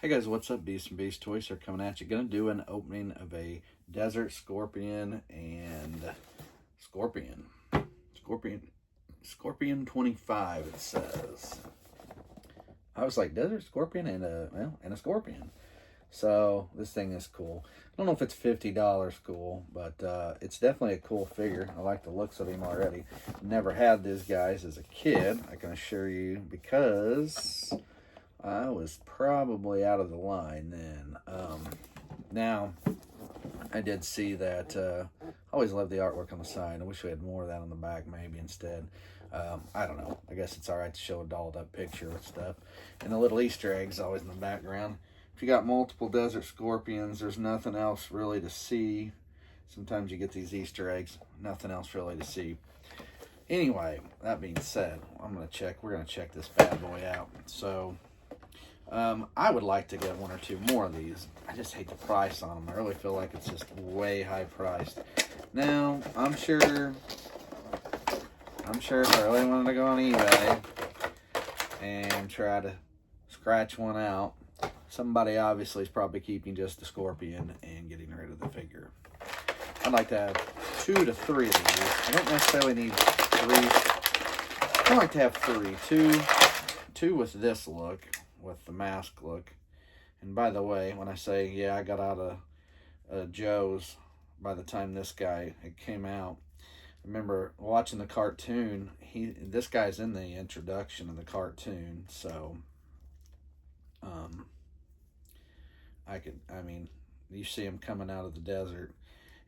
Hey guys, what's up? Beast and Beast Toys are coming at you. Gonna do an opening of a Desert Scorpion and Scorpion 25. It says. I was like Desert Scorpion and a Scorpion. So this thing is cool. I don't know if it's $50 cool, but it's definitely a cool figure. I like the looks of him already. Never had these guys as a kid, I can assure you, because I was probably out of the line then. Now, I did see that. I always loved the artwork on the side. I wish we had more of that on the back, maybe instead. I don't know. I guess it's all right to show a dolled up picture with stuff. And the little Easter eggs always in the background. If you got multiple Desert Scorpions, there's nothing else really to see. Sometimes you get these Easter eggs, nothing else really to see. Anyway, that being said, we're going to check this bad boy out. So, I would like to get one or two more of these. I just hate the price on them. I really feel like it's just way high priced. Now, I'm sure if I really wanted to go on eBay and try to scratch one out, somebody obviously is probably keeping just the Scorpion and getting rid of the figure. I'd like to have 2 to 3 of these. I don't necessarily need 3. I like to have 3. Two with this look, with the mask look. And by the way, when I say, yeah, I got out of Joe's by the time this guy came out. I remember watching the cartoon. This guy's in the introduction of the cartoon, so you see him coming out of the desert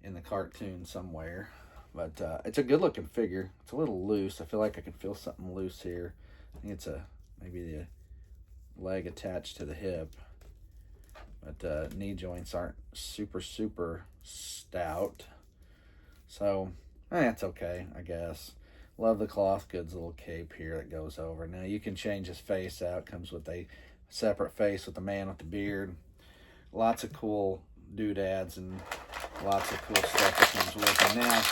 in the cartoon somewhere. But it's a good looking figure. It's a little loose. I feel like I can feel something loose here. I think it's maybe the leg attached to the hip. But knee joints aren't super stout. So that's okay, I guess. Love the Cloth Goods little cape here that goes over. Now you can change his face out. Comes with a separate face with the man with the beard. Lots of cool doodads and lots of cool stuff that comes with it. Now,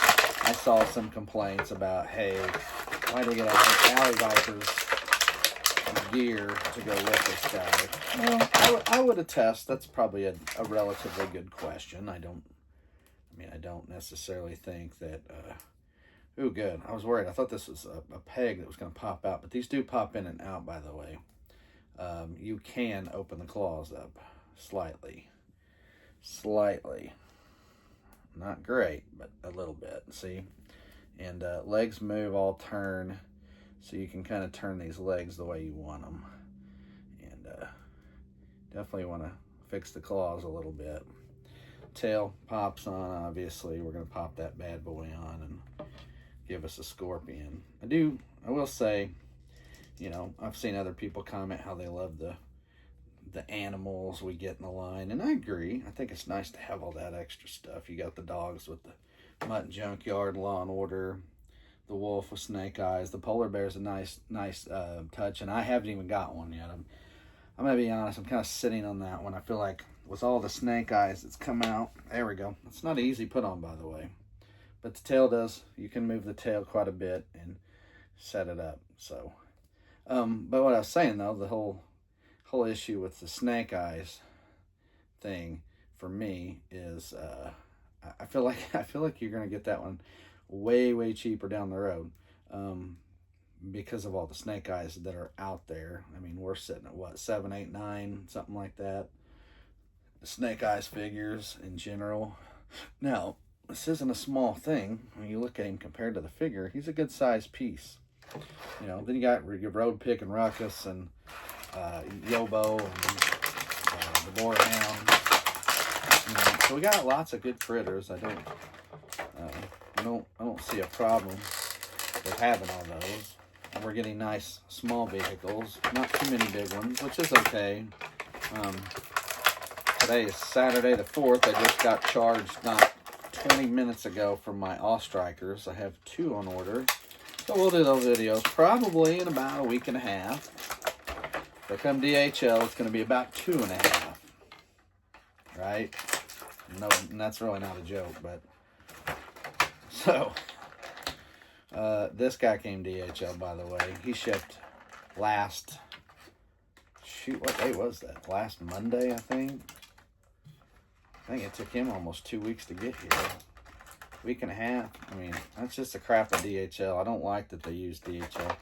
I saw some complaints about, hey, why do we get Alley Vipers gear to go with this guy? Well, I would attest that's probably a relatively good question. I don't necessarily think that, ooh, good. I was worried. I thought this was a peg that was going to pop out, but these do pop in and out, by the way. You can open the claws up slightly. Not great, but a little bit, see? And legs move, all turn, so you can kind of turn these legs the way you want them. And definitely want to fix the claws a little bit. Tail pops on, obviously. We're going to pop that bad boy on and give us a Scorpion. I will say, I've seen other people comment how they love the animals we get in the line, and I agree. I think it's nice to have all that extra stuff. You got the dogs with the Mutt Junkyard, Law and Order, the wolf with snake eyes, the polar bear's a nice touch, and I haven't even got one yet. I'm gonna be honest, I'm kind of sitting on that one. I feel like with all the snake eyes that's come out, there we go. It's not an easy put on, by the way, but the tail does. You can move the tail quite a bit and set it up. So, but what I was saying though, the whole issue with the snake eyes thing for me is I feel like you're gonna get that one way cheaper down the road because of all the snake eyes that are out there. I mean, we're sitting at what, 7, 8, 9, something like that. The snake eyes figures in general. Now, this isn't a small thing when you look at him compared to the figure. He's a good sized piece. Then you got your Road Pick and Ruckus and Yobo and the Boarhound. So we got lots of good critters. I don't see a problem with having all those. And we're getting nice small vehicles, not too many big ones, which is okay. Today is Saturday the 4th. I just got charged not 20 minutes ago from my Ostrikers. I have 2 on order. So we'll do those videos probably in about a week and a half. If they come DHL, it's going to be about 2.5. Right? No, and that's really not a joke, but... So, this guy came DHL, by the way. He shipped last shoot, what day was that? Last Monday, I think. I think it took him almost 2 weeks to get here. Week and a half. I mean, that's just a crap of DHL. I don't like that they use DHL.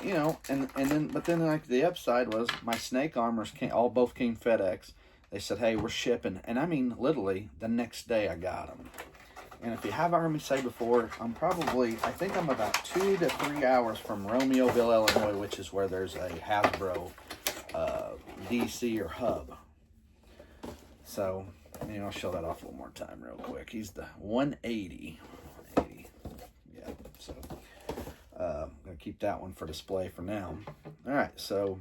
You know, but then like the upside was my snake armors both came FedEx. They said, hey, we're shipping. And I mean, literally, the next day I got them. And if you haven't heard me say before, I think I'm about 2 to 3 hours from Romeoville, Illinois, which is where there's a Hasbro DC or hub. So, I'll show that off a little more time real quick. He's the 180. Yeah, so I'm going to keep that one for display for now. All right, so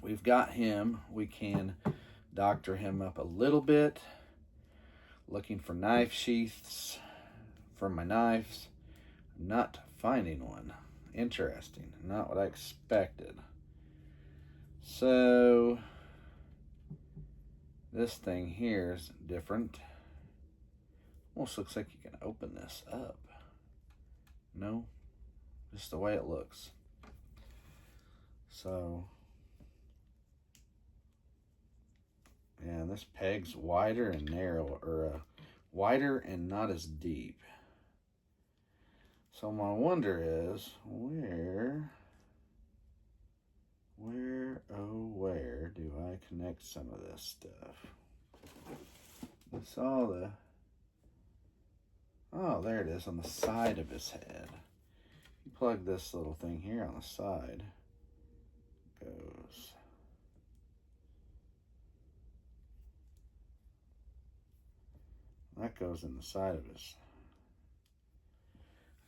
we've got him. We can doctor him up a little bit. Looking for knife sheaths for my knives. I'm not finding one. Interesting. Not what I expected. So this thing here is different. Almost looks like you can open this up. No, just the way it looks. So yeah, this peg's wider and narrow, or wider and not as deep. So my wonder is, where do I connect some of this stuff? Oh, there it is on the side of his head. You plug this little thing here on the side. That goes in the side of his.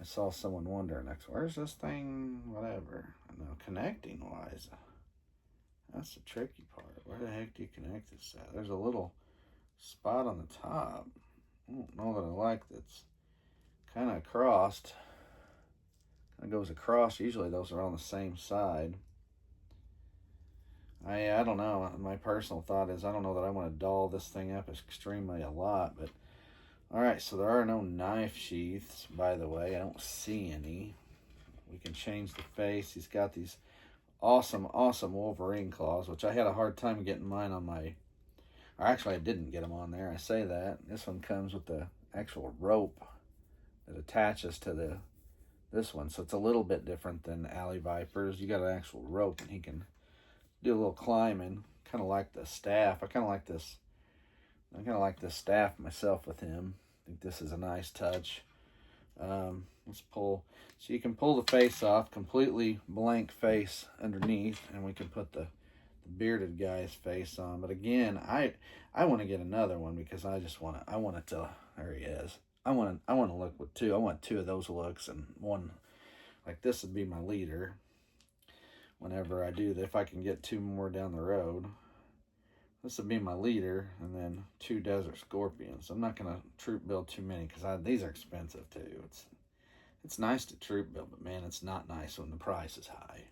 I saw someone wondering, where's this thing, whatever. I know, connecting wise, that's the tricky part. Where the heck do you connect this at? There's a little spot on the top. I don't know that I like that's kind of crossed. Kind of goes across. Usually those are on the same side. I don't know. My personal thought is I don't know that I want to doll this thing up extremely a lot, but all right, so there are no knife sheaths, by the way. I don't see any. We can change the face. He's got these awesome Wolverine claws, which I had a hard time getting mine on my... Or actually, I didn't get them on there. I say that. This one comes with the actual rope that attaches to this one. So it's a little bit different than Alley Vipers. You got an actual rope, and he can do a little climbing. Kind of like the staff. I kind of like this staff myself with him. I think this is a nice touch. Let's pull. So you can pull the face off, completely blank face underneath, and we can put the bearded guy's face on. But again, I want to get another one because I want it to, there he is. I want to look with two. I want 2 of those looks, and one, like this would be my leader. Whenever I do that, if I can get 2 more down the road. This would be my leader, and then 2 Desert Scorpions. I'm not going to troop build too many because these are expensive too. It's nice to troop build, but man, it's not nice when the price is high.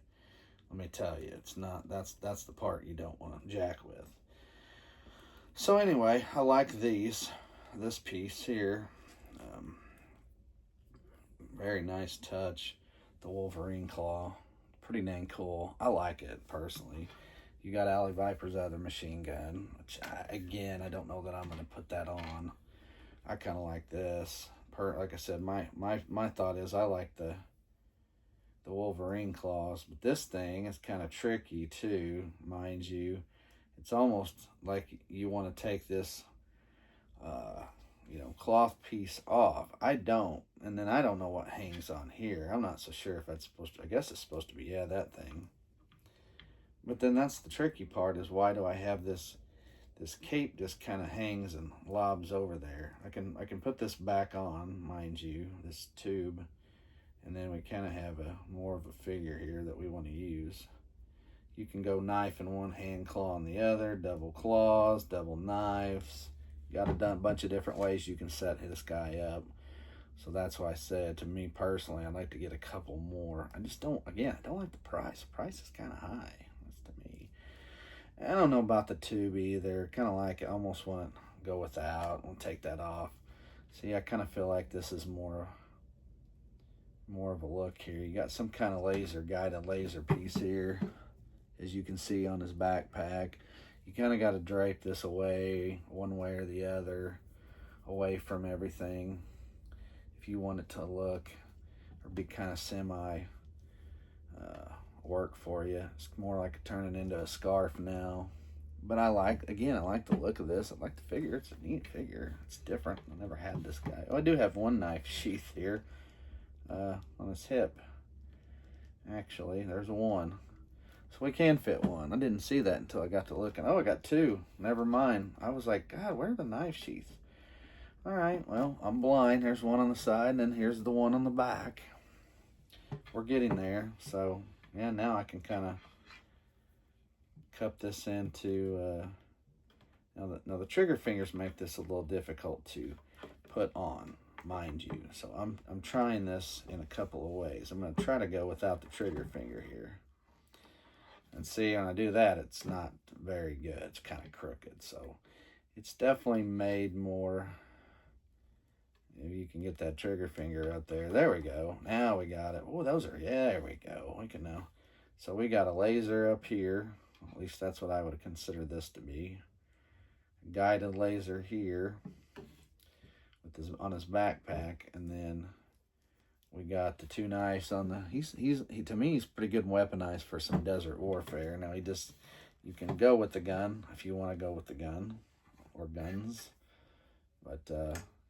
Let me tell you, it's not. That's the part you don't want to jack with. So anyway, I like this piece here. Very nice touch. The Wolverine claw, pretty dang cool. I like it personally. You got Alley Viper's other machine gun, which I don't know that I'm going to put that on. I kind of like this. Like I said, my thought is I like the Wolverine claws, but this thing is kind of tricky too, mind you. It's almost like you want to take this, cloth piece off. I don't, and then I don't know what hangs on here. I'm not so sure if that's supposed to. I guess it's supposed to be that thing. But then that's the tricky part is why do I have this cape just kind of hangs and lobs over there. I can put this back on, mind you, this tube, and then we kind of have more of a figure here that we want to use. You can go knife in one hand, claw in the other, double claws, double knives. You got it done a bunch of different ways you can set this guy up. So that's why I said, to me personally, I'd like to get a couple more. I don't like the price. The price is kind of high. I don't know about the tube either. Kind of like it. Almost want to go without. I'll take that off. See, I kind of feel like this is more of a look here. You got some kind of guided laser piece here. as you can see on his backpack. You kind of got to drape this away one way or the other, away from everything, if you want it to look or be kind of semi work for you. It's more like turning into a scarf now. But I like the look of this. I like the figure. It's a neat figure. It's different. I never had this guy. Oh, I do have one knife sheath here on his hip. Actually, there's one. So we can fit one. I didn't see that until I got to looking. Oh, I got two. Never mind. I was like, God, where are the knife sheaths? All right, well, I'm blind. There's one on the side, and then here's the one on the back. We're getting there. So, yeah, now I can kind of cup this into... Now the trigger fingers make this a little difficult to put on, mind you. So I'm trying this in a couple of ways. I'm going to try to go without the trigger finger here. And see, when I do that, it's not very good. It's kind of crooked. So it's definitely made more... Maybe you can get that trigger finger up there. There we go. Now we got it. Oh, those are... Yeah, there we go. We can now... So we got a laser up here. At least that's what I would consider this to be. Guided laser here with his on his backpack, and then we got the two knives on the. He to me he's pretty good weaponized for some desert warfare. Now you can go with the gun if you want to go with the gun or guns, but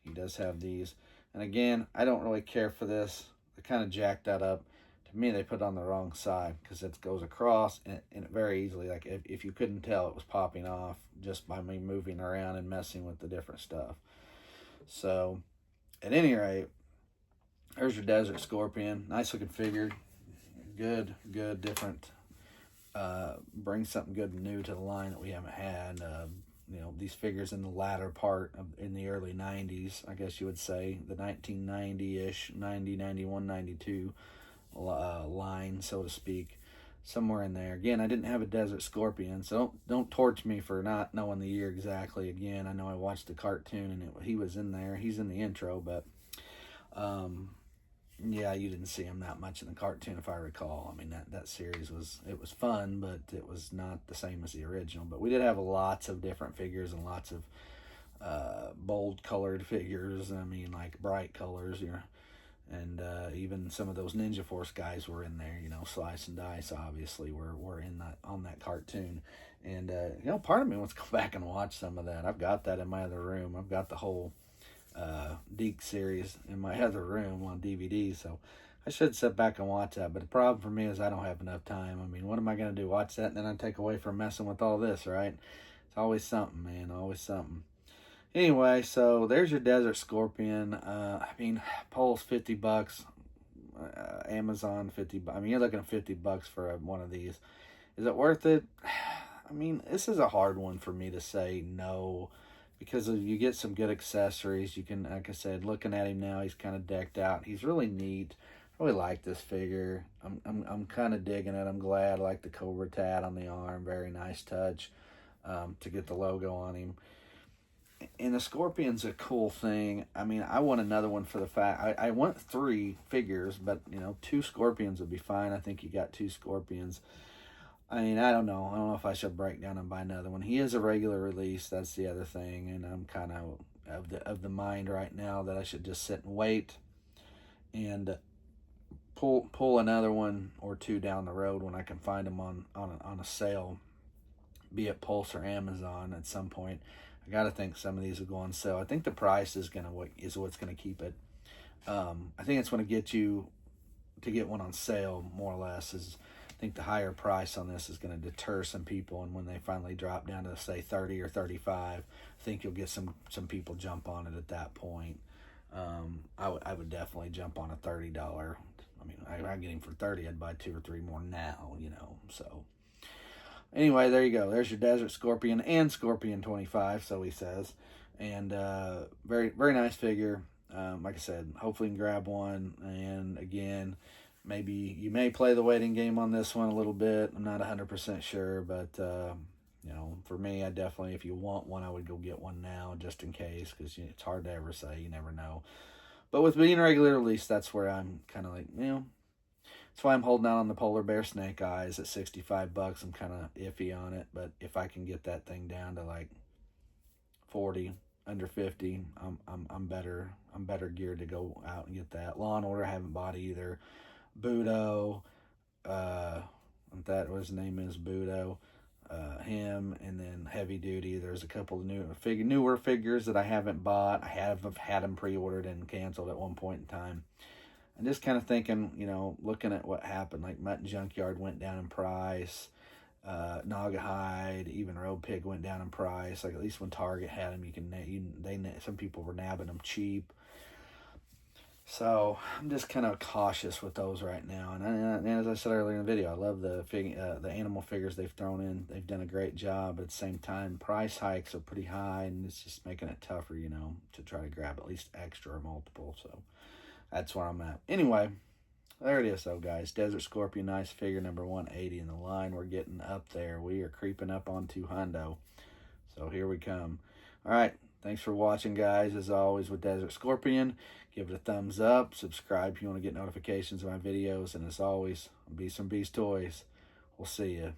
he does have these. And again, I don't really care for this. They kind of jacked that up. To me, they put it on the wrong side because it goes across and it very easily, like if you couldn't tell, it was popping off just by me moving around and messing with the different stuff. So, at any rate, there's your Desert Scorpion. Nice looking figure. Good, different. Brings something good and new to the line that we haven't had. These figures in the latter part in the early 90s, I guess you would say, the 1990-ish, 90, 91, 92 line, so to speak, somewhere in there. Again, I didn't have a Desert Scorpion, so don't torch me for not knowing the year exactly. Again, I know I watched the cartoon and he was in there. He's in the intro, but yeah, you didn't see him that much in the cartoon, if I recall. I mean, that series was fun, but it was not the same as the original. But we did have lots of different figures and lots of bold colored figures. I mean, like bright colors, and even some of those Ninja Force guys were in there. Slice and Dice obviously were in that on that cartoon. And part of me wants to go back and watch some of that. I've got that in my other room. I've got the whole Deke series in my other room on DVD, so I should sit back and watch that. But the problem for me is I don't have enough time. I mean, what am I going to do? Watch that and then I take away from messing with all this, right? It's always something, man. Always something. Anyway, so there's your Desert Scorpion. Pulse $50, Amazon $50. I mean, you're looking at $50 for one of these. Is it worth it? I mean, this is a hard one for me to say no, because you get some good accessories. You can, like I said, looking at him now, he's kind of decked out. He's really neat. I really like this figure. I'm kind of digging it. I'm glad. I like the Cobra tat on the arm. Very nice touch to get the logo on him. And the Scorpion's a cool thing. I mean, I want another one for the fact... I want 3 figures, but, 2 Scorpions would be fine. I think you got 2 Scorpions. I mean, I don't know. I don't know if I should break down and buy another one. He is a regular release. That's the other thing. And I'm kind of the mind right now that I should just sit and wait and pull another one or 2 down the road when I can find them on a sale, be it Pulse or Amazon at some point. I got to think some of these will go on sale. I think the price is what's going to keep it. I think it's going to get you to get one on sale, more or less. I think the higher price on this is going to deter some people, and when they finally drop down to, say, 30 or 35, I think you'll get some people jump on it at that point. I would definitely jump on a $30. I mean, I get him for 30. I'd buy 2 or 3 more now, so... Anyway, there you go. There's your Desert Scorpion and Scorpion 25, so he says. And very, very nice figure. Like I said, hopefully you can grab one. And again, maybe you may play the waiting game on this one a little bit. I'm not 100% sure, but for me, I definitely, if you want one, I would go get one now just in case, because it's hard to ever say. You never know. But with being a regular release, that's where I'm kind of like, it's That's why I'm holding out on the polar bear snake eyes at 65 bucks. I'm kind of iffy on it, but if I can get that thing down to like 40, under 50, I'm better geared to go out and get that. Law and Order I haven't bought either. Budo, that what his name is, Budo. Him, and then Heavy Duty. There's a couple of newer figures that I haven't bought. I have had them pre-ordered and canceled at one point in time. I'm just kind of thinking, looking at what happened, like Mutt Junkyard went down in price, Naugahyde, even Road Pig went down in price. Like at least when Target had them, some people were nabbing them cheap. So I'm just kind of cautious with those right now. And as I said earlier in the video, I love the animal figures they've thrown in. They've done a great job. But at the same time, price hikes are pretty high, and it's just making it tougher, to try to grab at least extra or multiple. So that's where I'm at. Anyway, there it is, though, guys. Desert Scorpion, nice figure, number 180 in the line. We're getting up there. We are creeping up on 200. So here we come. All right. Thanks for watching, guys. As always, with Desert Scorpion, give it a thumbs up. Subscribe if you want to get notifications of my videos. And as always, be some Beast Toys. We'll see you.